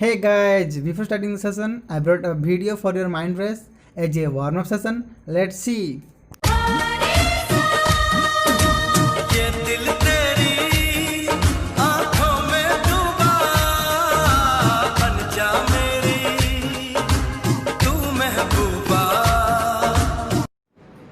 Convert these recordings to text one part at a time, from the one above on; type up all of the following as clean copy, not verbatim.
Hey guys, before starting the session, I brought a video for your mind race as a warm-up session. Let's see. ये दिल तेरी आंखों में डूबा बन जा मेरी तू महबूबा.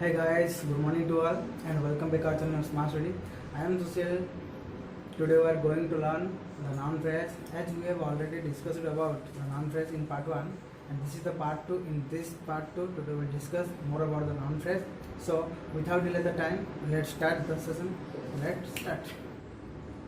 Hey guys, good morning to all and welcome back to our channel Smart Study. I am Sushil. Today we are going to learn the noun phrase as we have already discussed about the noun phrase in part 1 and this is the part 2. In this part 2 today we will discuss more about the noun phrase. So without delay the time, let's start the session. Let's start.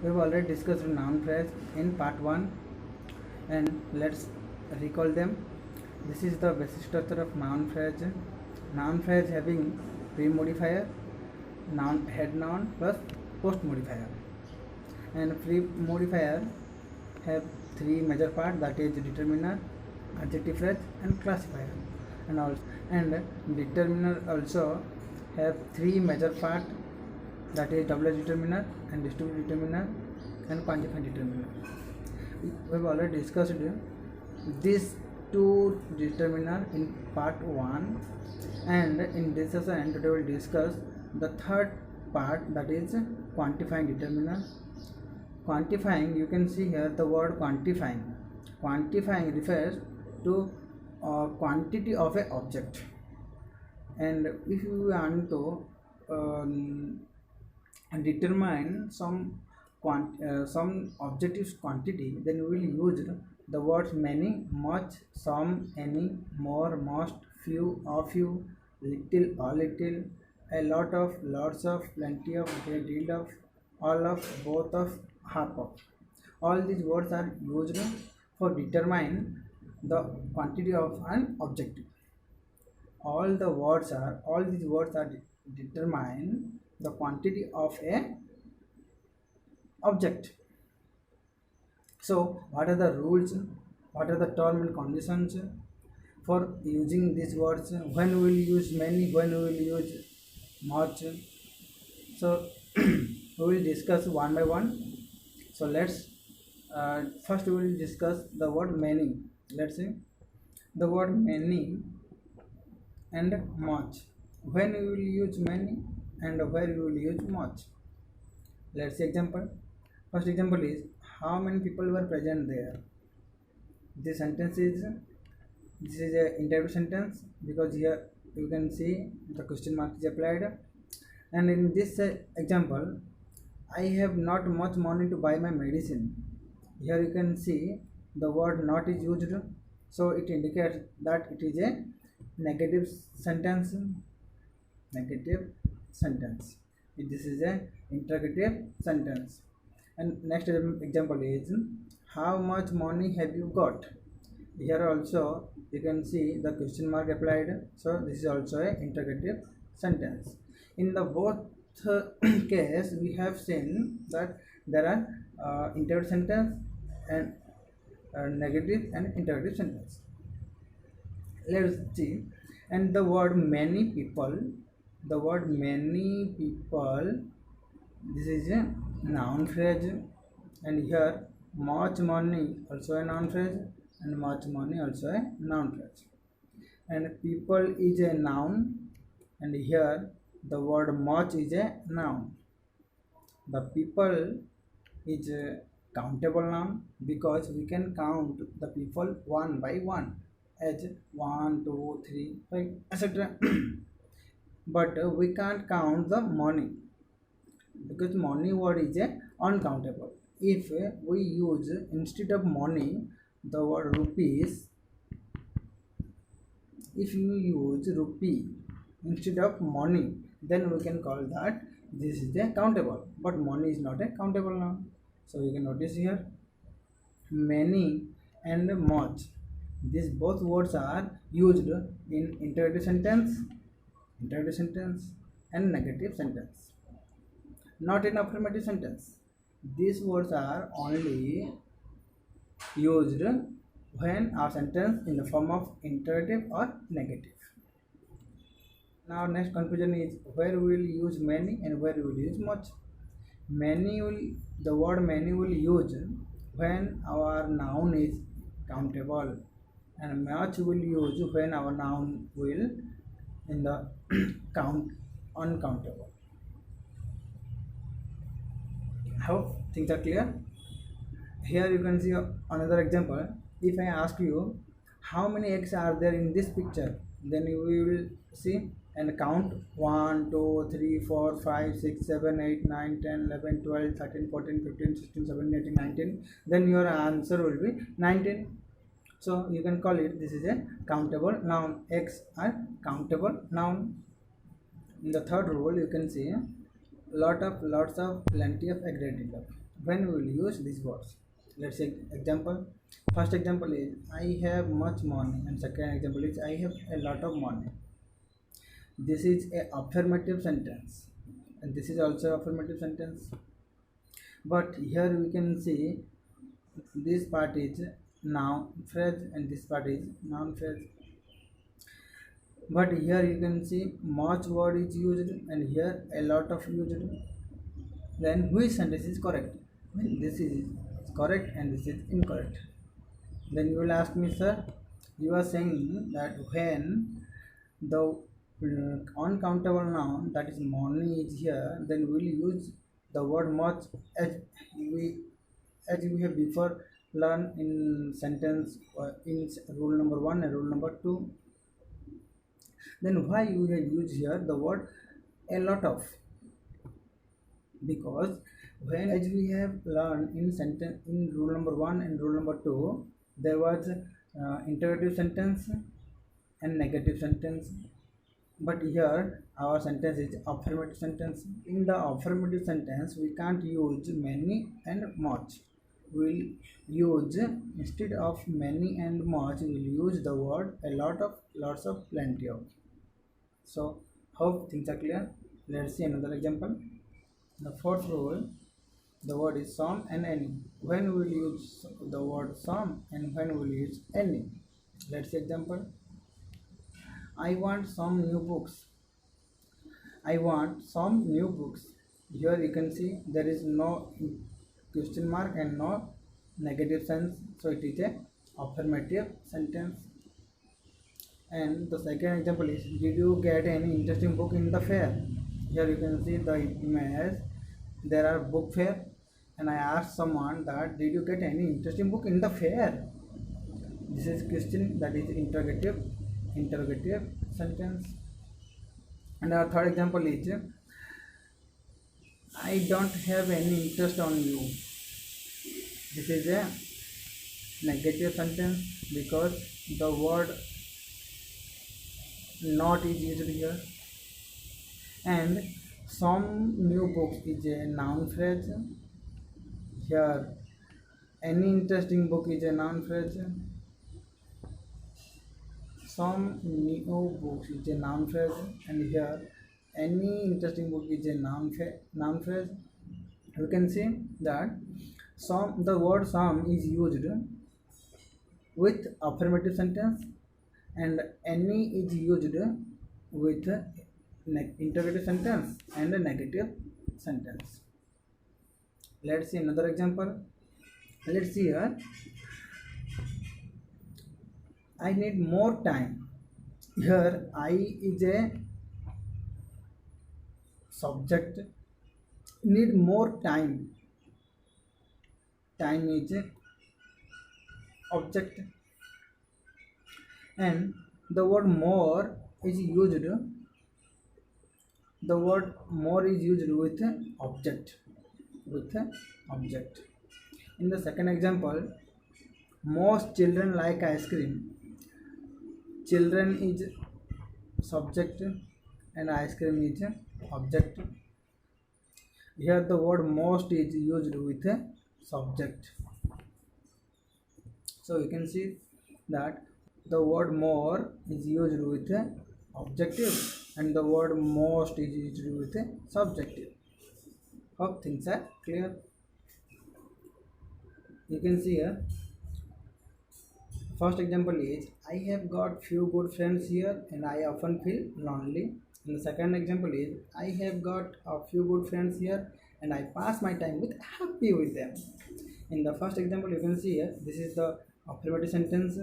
We have already discussed the noun phrase in part 1 and let's recall them. This is the basic structure of noun phrase. Noun phrase having pre-modifier, noun head noun plus post modifier. And pre-modifier have three major parts, that is determiner, adjective phrase and classifier. And determiner also have three major parts, that is double determiner and distributive determiner and quantifying determiner. We have already discussed these two determiner in part 1 and in this session today we will discuss the third part, that is quantifying determiner. Quantifying, you can see here the word quantifying. Quantifying refers to quantity of a object, and if you want to determine some objective's quantity, then we will use the words many, much, some, any, more, most, few, a few, little, a little, a lot of, lots of, plenty of, a deal of, all of, both of, half of. All these words are used for determine the quantity of an objective. All these words are determine the quantity of a object. So what are the rules, what are the terms and conditions for using these words? When we will use many, when we will use much? So we will discuss one by one. So let's first we will discuss the word many. Let's see the word many and much. When we will use many and where we will use much? Let's see example. First example is, how many people were present there? This sentence is an interview sentence because here you can see the question mark is applied. And in this example, I have not much money to buy my medicine. Here you can see the word not is used, so it indicates that it is a negative sentence. Negative sentence. This is a interrogative sentence. And next example is, how much money have you got? Here also you can see the question mark applied, so this is also a interrogative sentence. In the both case we have seen that there are interrogative sentence and negative and interrogative sentence. Let's see. And the word many people, this is a noun phrase, and here much money also a noun phrase and much money also a noun phrase. And people is a noun, and here the word much is a noun. The people is a countable noun because we can count the people one by one as 1, 2, 3, 5, etc. But we can't count the money because money word is a uncountable. If we use instead of money the word rupees, if you use rupee instead of money, then we can call that this is a countable, but money is not a countable noun. So you can notice here many and much, these both words are used in interrogative sentence and negative sentence, not in affirmative sentence. These words are only used when our sentence in the form of interrogative or negative. Now next confusion is, where we will use many and where we will use much. The word many will use when our noun is countable, and much will use when our noun will in the count uncountable. Hope things are clear. Here you can see another example. If I ask you how many eggs are there in this picture, then you will see and count 1 2 3 4 5 6 7 8 9 10 11 12 13 14 15 16 17 18 19. Then your answer will be 19. So you can call it, this is a countable noun. Eggs are countable noun. In the third rule you can see lots of plenty of aggravated verb. When we will use these words, let's say example. First example is I have much money, and second example is I have a lot of money. This is a affirmative sentence, and this is also affirmative sentence. But here we can see this part is noun phrase and this part is noun phrase. But here you can see much word is used and here a lot of used. Then which sentence is correct? When this is correct and this is incorrect. Then you will ask me, sir, you are saying that when the uncountable noun, that is money, is here, then we will use the word much as we have before learned in sentence in rule number 1 and rule number 2. Then why you have used here the word a lot of? Because when, as we have learned in sentence in rule number 1 and rule number 2, there was interrogative sentence and negative sentence. But here our sentence is affirmative sentence. In the affirmative sentence we can't use many and much. We'll use, instead of many and much, we'll use the word a lot of, lots of, plenty of. So hope things are clear. Let's see another example. The fourth rule, the word is some and any. When we will use the word some and when we will use any? Let's see example. I want some new books. I want some new books. Here you can see there is no question mark and no negative sense, so it is a affirmative sentence. And the second example is, did you get any interesting book in the fair? Here you can see the image, there are book fair, and I asked someone that did you get any interesting book in the fair? This is question, that is interrogative sentence. And our third example is, I don't have any interest on you. This is a negative sentence because the word not is used here. And some new books is a noun phrase. Here any interesting book is a noun phrase. Some new books is a noun phrase, and here any interesting book is a noun phrase. You can see that the word some is used with affirmative sentence and any is used with interrogative sentence and a negative sentence. Let's see another example. Let's see here. I need more time. Here I is a subject. Need more time. Time is a object. And the word more is used. The word more is used with object. In the second example, most children like ice cream. Children is subject and ice cream is object. Here the word most is used with a subject. So you can see that the word more is used with a objective and the word most is used with a subjective. Hope things are clear. You can see here. First example is, I have got few good friends here and I often feel lonely. And the second example is, I have got a few good friends here and I pass my time happy with them. In the first example you can see here, this is the affirmative sentence,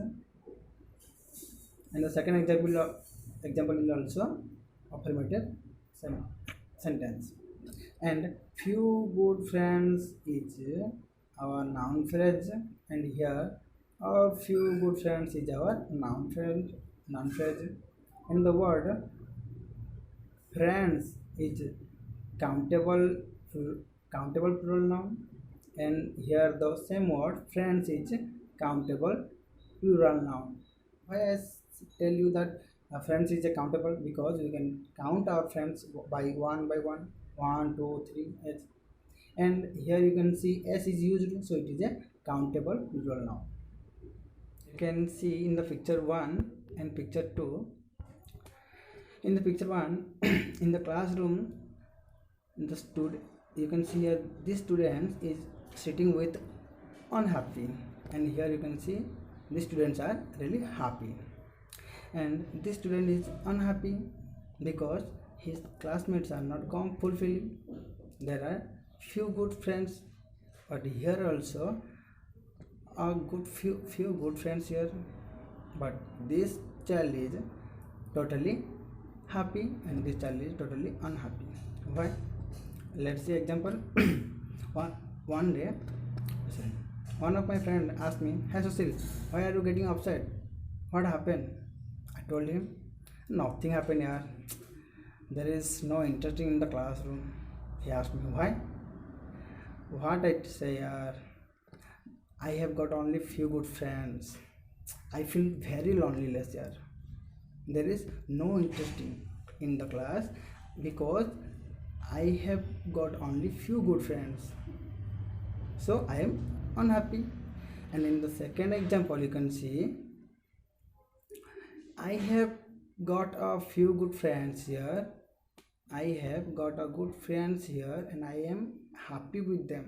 and the second example is also affirmative sentence. And few good friends is our noun phrase, and here a few good friends is our noun phrase, and the word friends is countable countable plural noun, and here the same word friends is countable plural noun. Why I tell you that friends is a countable? Because we can count our friends by one, one, two, three, and here you can see s is used, so it is a countable plural noun. You can see in the picture 1 and picture 2. In the picture 1, in the classroom, the student, you can see here this student is sitting with unhappy, and here you can see the students are really happy, and this student is unhappy because his classmates are not fulfilling. There are few good friends, but here also a few good friends here, but this child is totally happy and this child is totally unhappy. Why? Let's see example. one day, one of my friend asked me, "Hey Sushil, why are you getting upset? What happened?" I told him, "Nothing happened, yaar. There is no interest in the classroom." He asked me, "Why?" What I say, yaar, I have got only few good friends. I feel very loneliness, yaar. There is no interest in the class because I have got only few good friends, so I am unhappy. And in the second example, you can see I have got a few good friends here. I have got a good friends here and I am happy with them.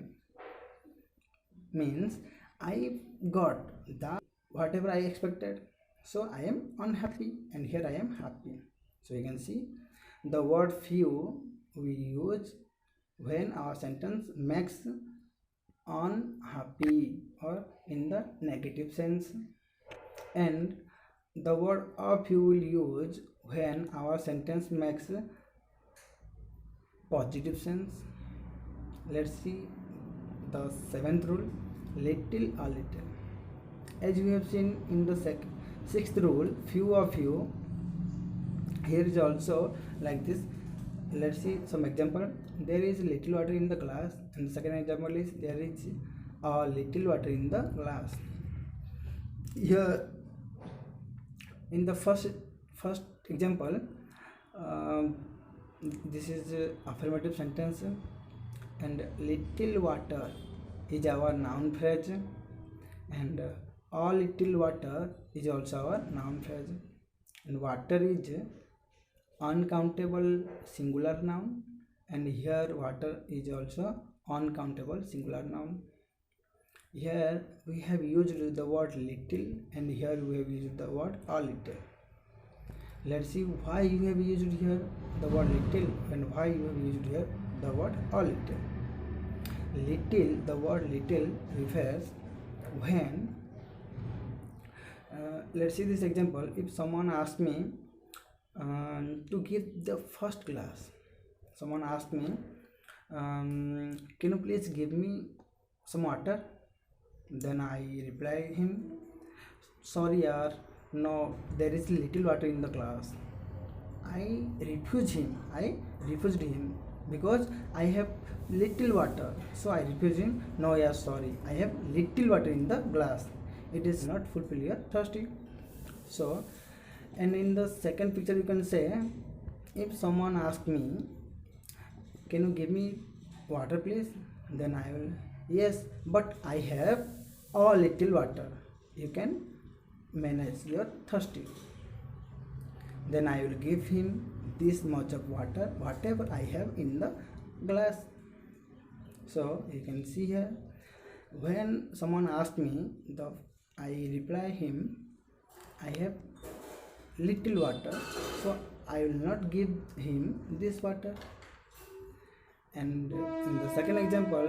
Means I got the whatever I expected, so I am unhappy, and here I am happy. So you can see the word few we use when our sentence makes unhappy or in the negative sense, and the word of you will use when our sentence makes positive sense. Let's see the seventh rule, little a little. As we have seen in the sixth rule, few of you, here is also like this. Let's see some example. There is little water in the glass, and the second example is there is a little water in the glass. Here in the first example, this is affirmative sentence, and little water is our noun phrase, and all little water is also our noun phrase, and water is uncountable singular noun, and here water is also uncountable singular noun. Here we have used the word little, and here we have used the word a little. Let's see why you have used here the word little and why you have used here the word a little. Little, the word little refers when let's see this example. If someone asks me to give the first class, someone asked me, can you please give me some water? Then I reply him, sorry yaar, no, there is little water in the class. I refused him because I have little water, so I refused him. No yaar, sorry, I have little water in the glass, it is not fulfill your thirsty. So, and in the second picture you can say, if someone asks me, can you give me water please? Then I will, yes, but I have a little water, you can manage your thirsty. Then I will give him this much of water, whatever I have in the glass. So you can see here, when someone asks me, I reply him, I have little water, so I will not give him this water. And in the second example,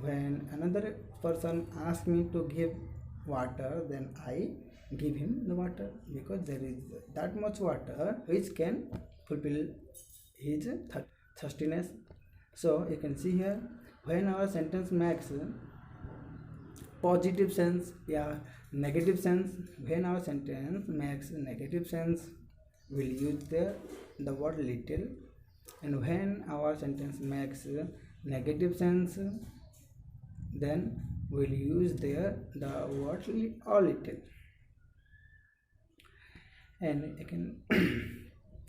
when another person asks me to give water, then I give him the water, because there is that much water which can fulfill his thirstiness. So you can see here, when our sentence makes positive sense, yeah, negative sense, when our sentence makes negative sense, we'll use the word little, and when our sentence makes negative sense, then we'll use there the word or little. And I can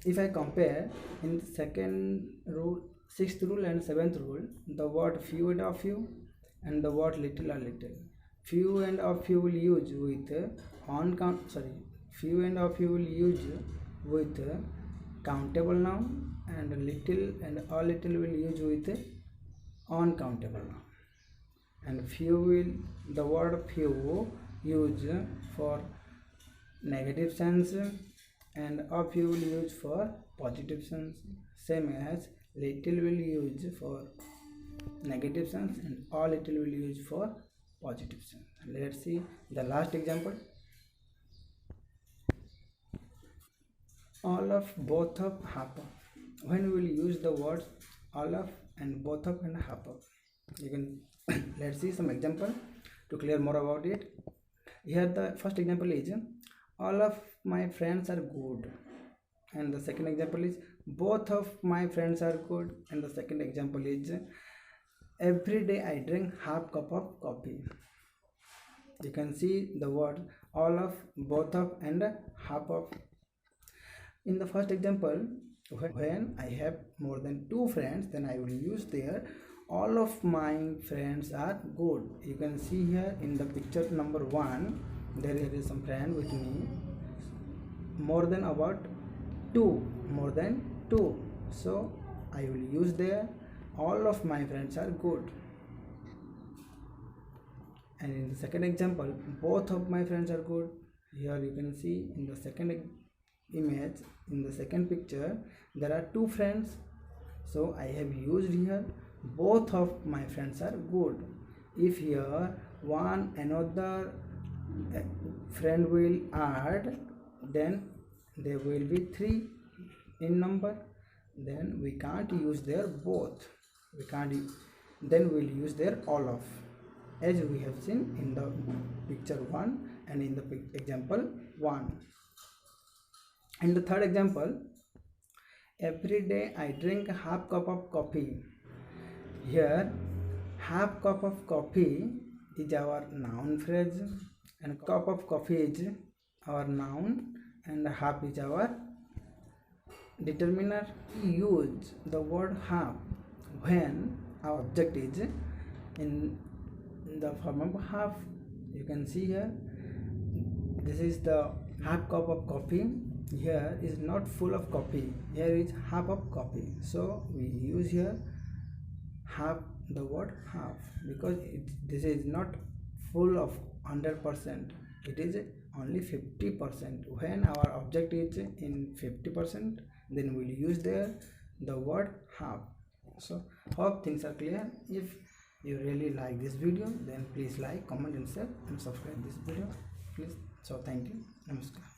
if I compare in the second rule, sixth rule and seventh rule, the word few and a few and the word little or little. Few and a few will use with few and a few will use with countable noun, and little and a little will use with uncountable noun. And few will, the word few use for negative sense, and a few will use for positive sense, same as little will use for negative sense and a little will use for positive sense. Let's see the last example. All of, both of, half of. When we will use the words all of and both of and half of, you can let's see some example to clear more about it. Here the first example is all of my friends are good, and the second example is both of my friends are good, and the second example is every day I drink half cup of coffee. You can see the word all of, both of and half of. In the first example, when I have more than 2 friends, then I will use there all of my friends are good. You can see here in the picture number 1, there is some friend with me, more than about 2, more than 2. So I will use there all of my friends are good. And in the second example, both of my friends are good. Here you can see in the second image, in the second picture, there are 2 friends, so I have used here both of my friends are good. If here another friend will add, then there will be 3 in number, then we can't use their both, we can't, then we'll use their all of, as we have seen in the picture 1 and in the example 1. In the third example, every day I drink half cup of coffee. Here half cup of coffee is our noun phrase, and cup of coffee is our noun, and half is our determiner. We use the word half when our object is in the form of half. You can see here, this is the half cup of coffee. Here is not full of coffee, here is half of coffee, so we use here half, the word half, because this is not full of 100%, it is only 50%. When our object is in 50%, then we'll use there the word half. So hope things are clear. If you really like this video, then please like, comment and share and subscribe this video please. So thank you. Namaskar.